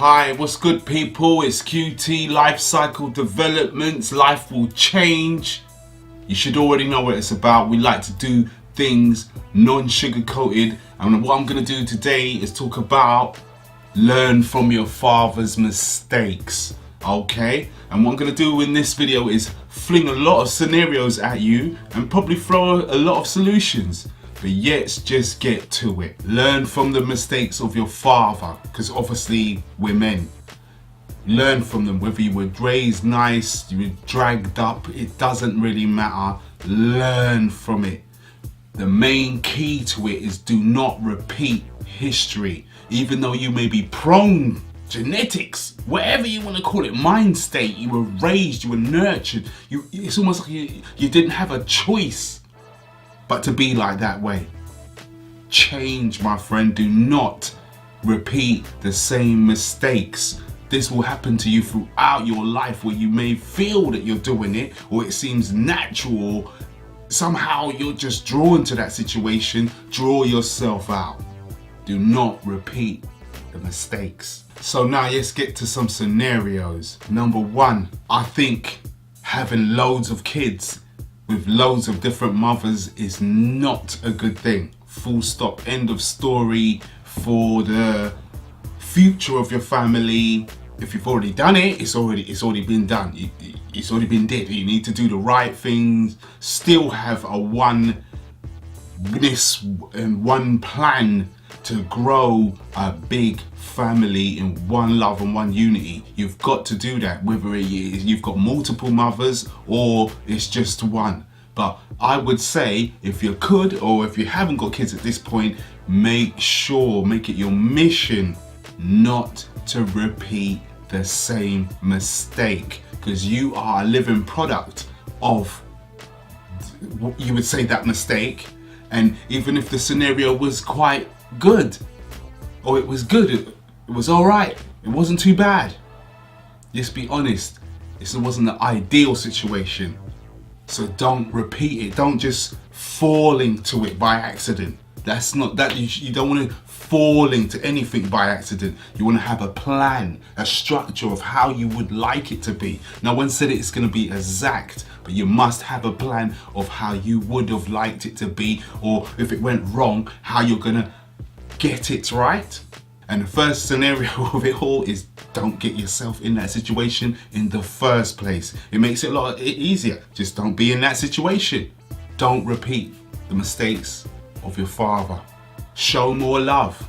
Hi, what's good people? It's QT Life Cycle Developments. Life will change. You should already know what it's about. We like to do things non-sugar coated, and what I'm going to do today is talk about learn from your father's mistakes. Okay, and what I'm going to do in this video is fling a lot of scenarios at you and probably throw a lot of solutions. But let's just get to it. Learn from the mistakes of your father, because obviously we're men. Learn from them, whether you were raised nice, you were dragged up, it doesn't really matter. Learn from it. The main key to it is do not repeat history. Even though you may be prone, genetics, whatever you want to call it, mind state, you were raised, you were nurtured, it's almost like you didn't have a choice but to be like that way. Change, my friend. Do not repeat the same mistakes. This will happen to you throughout your life, where you may feel that you're doing it or it seems natural. Somehow you're just drawn to that situation. Draw yourself out. Do not repeat the mistakes. So now let's get to some scenarios. Number one, I think having loads of kids with loads of different mothers is not a good thing. Full stop, end of story. For the future of your family, if you've already done it, it's already been done. It's already been did. You need to do the right things. Still have a oneness and one plan to grow a big family in one love and one unity. You've got to do that, whether you've got multiple mothers or it's just one. But I would say, if you could, or if you haven't got kids at this point, make it your mission not to repeat the same mistake, because you are a living product of, you would say, that mistake. And even if the scenario was quite good, or it was good, it was all right, it wasn't too bad, just be honest, this wasn't the ideal situation. So don't repeat it. Don't just fall into it by accident. That's not that. You don't want to fall into anything by accident. You want to have a plan, a structure of how you would like it to be. No one said it's going to be exact, but you must have a plan of how you would have liked it to be, or if it went wrong, how you're going to get it right. And the first scenario of it all is don't get yourself in that situation in the first place. It makes it a lot easier. Just don't be in that situation. Don't repeat the mistakes of your father. Show more love.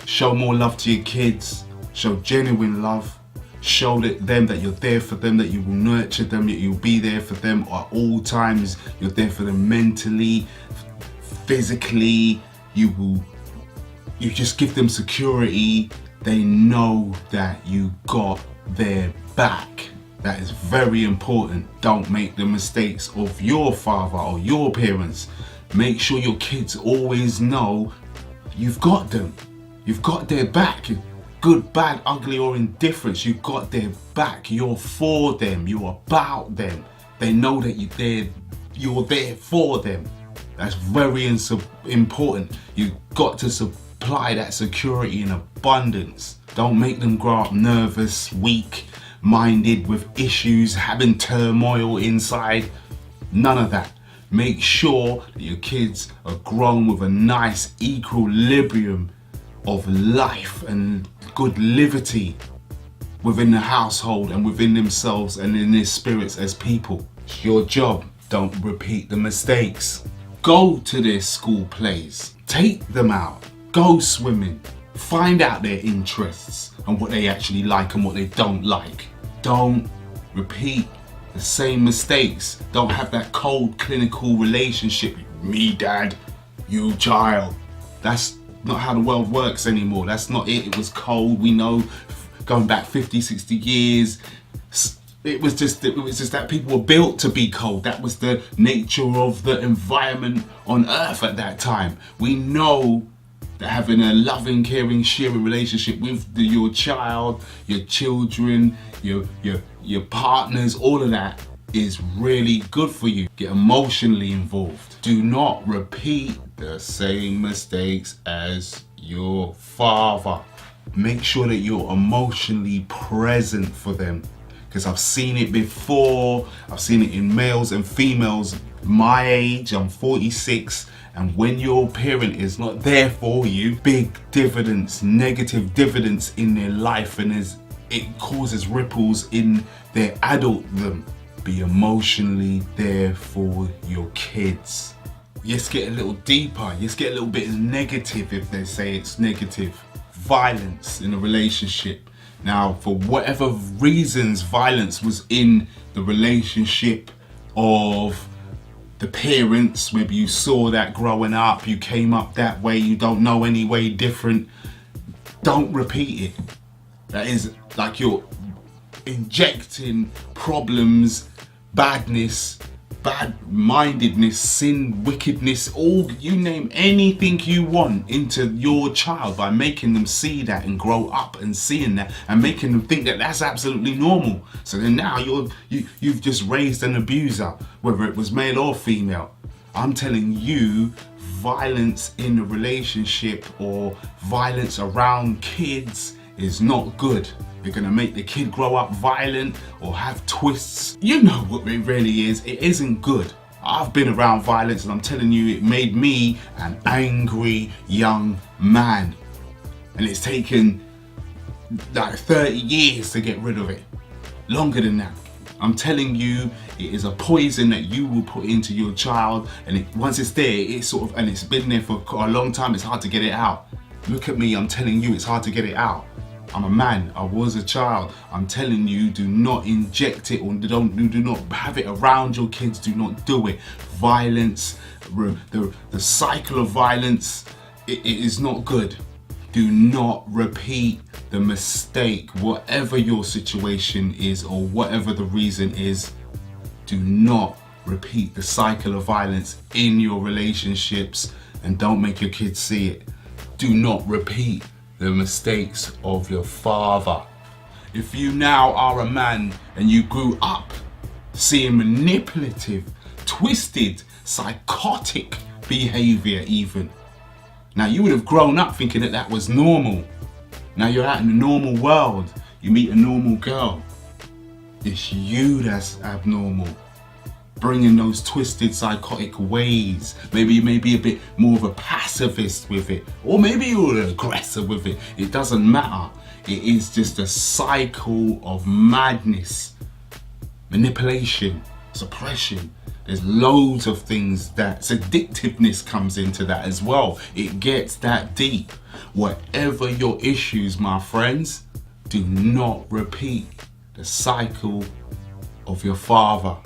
Show more love to your kids. Show genuine love. Show them that you're there for them, that you will nurture them, that you'll be there for them at all times. You're there for them mentally, physically. You just give them security. They know that you got their back. That is very important. Don't make the mistakes of your father or your parents. Make sure your kids always know you've got them. You've got their back. Good, bad, ugly, or indifference, you've got their back. You're for them. You're about them. They know that you're there for them. That's very important. You've got to supply that security in abundance. Don't make them grow up nervous, weak-minded, with issues, having turmoil inside. None of that. Make sure that your kids are grown with a nice equilibrium of life and good liberty within the household and within themselves and in their spirits as people. It's your job. Don't repeat the mistakes. Go to their school plays. Take them out. Go swimming. Find out their interests and what they actually like and what they don't like. Don't repeat the same mistakes. Don't have that cold clinical relationship. Me dad, you child. That's not how the world works anymore. That's not it. It was cold. We know, going back 50, 60 years, it was just that people were built to be cold. That was the nature of the environment on earth at that time. We know that having a loving, caring, sharing relationship with your child, your children, your partners, all of that is really good for you. Get emotionally involved. Do not repeat the same mistakes as your father. Make sure that you're emotionally present for them. Because I've seen it before. I've seen it in males and females my age. I'm 46. And when your parent is not there for you, big dividends, negative dividends in their life, and it causes ripples in their adultdom. Be emotionally there for your kids. Let's get a little deeper. Let's get a little bit negative if they say it's negative. Violence in a relationship. Now, for whatever reasons violence was in the relationship of the parents, maybe you saw that growing up, you came up that way, you don't know any way different, don't repeat it. That is like you're injecting problems, badness, bad-mindedness, sin, wickedness, all, you name anything you want into your child by making them see that and grow up and seeing that and making them think that that's absolutely normal. So then now you've just raised an abuser, whether it was male or female. I'm telling you, violence in a relationship or violence around kids is not good. You're gonna make the kid grow up violent or have twists. You know what it really is. It isn't good. I've been around violence and I'm telling you, it made me an angry young man. And it's taken like 30 years to get rid of it. Longer than that. I'm telling you, it is a poison that you will put into your child, and once it's there, and it's been there for a long time, it's hard to get it out. Look at me, I'm telling you, it's hard to get it out. I'm a man, I was a child. I'm telling you, do not inject it or do not have it around your kids, do not do it. Violence, the cycle of violence, it is not good. Do not repeat the mistake, whatever your situation is or whatever the reason is. Do not repeat the cycle of violence in your relationships, and don't make your kids see it. Do not repeat the mistakes of your father. If you now are a man and you grew up seeing manipulative, twisted, psychotic behavior even, now you would have grown up thinking that that was normal. Now you're out in the normal world, you meet a normal girl. It's you that's abnormal. Bringing those twisted psychotic ways. Maybe you may be a bit more of a pacifist with it, or maybe you're an aggressor with it. It doesn't matter. It is just a cycle of madness, manipulation, suppression. There's loads of things that addictiveness comes into that as well. It gets that deep. Whatever your issues, my friends, do not repeat the cycle of your father.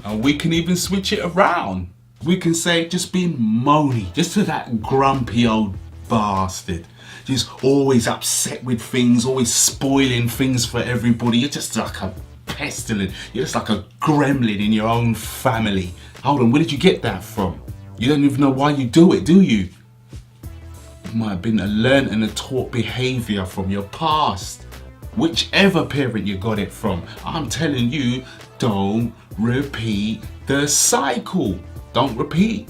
And we can even switch it around. We can say just being moany, just to that grumpy old bastard. Just always upset with things, always spoiling things for everybody. You're just like a pestilent. You're just like a gremlin in your own family. Hold on, where did you get that from? You don't even know why you do it, do you? It might have been a learned and a taught behavior from your past. Whichever parent you got it from, I'm telling you, don't repeat the cycle. Don't repeat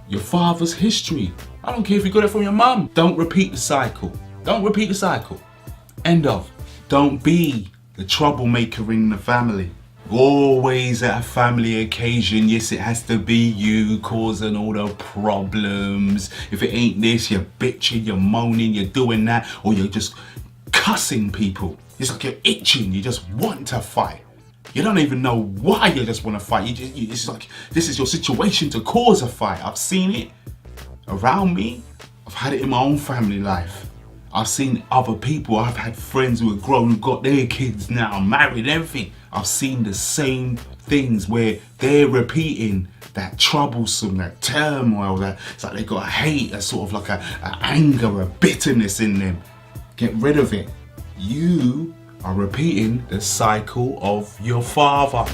your father's history. I don't care if you got it from your mum. Don't repeat the cycle. Don't repeat the cycle. End of. Don't be the troublemaker in the family. Always at a family occasion, yes, it has to be you causing all the problems. If it ain't this, you're bitching, you're moaning, you're doing that, or you're just cussing people. It's like you're itching, you just want to fight. You don't even know why you just want to fight. It's like this is your situation to cause a fight. I've seen it around me. I've had it in my own family life. I've seen other people. I've had friends who have grown and got their kids now, married, everything. I've seen the same things where they're repeating that troublesome, that turmoil, that it's like they got a hate, a sort of like a anger, a bitterness in them. Get rid of it. You are repeating the cycle of your father.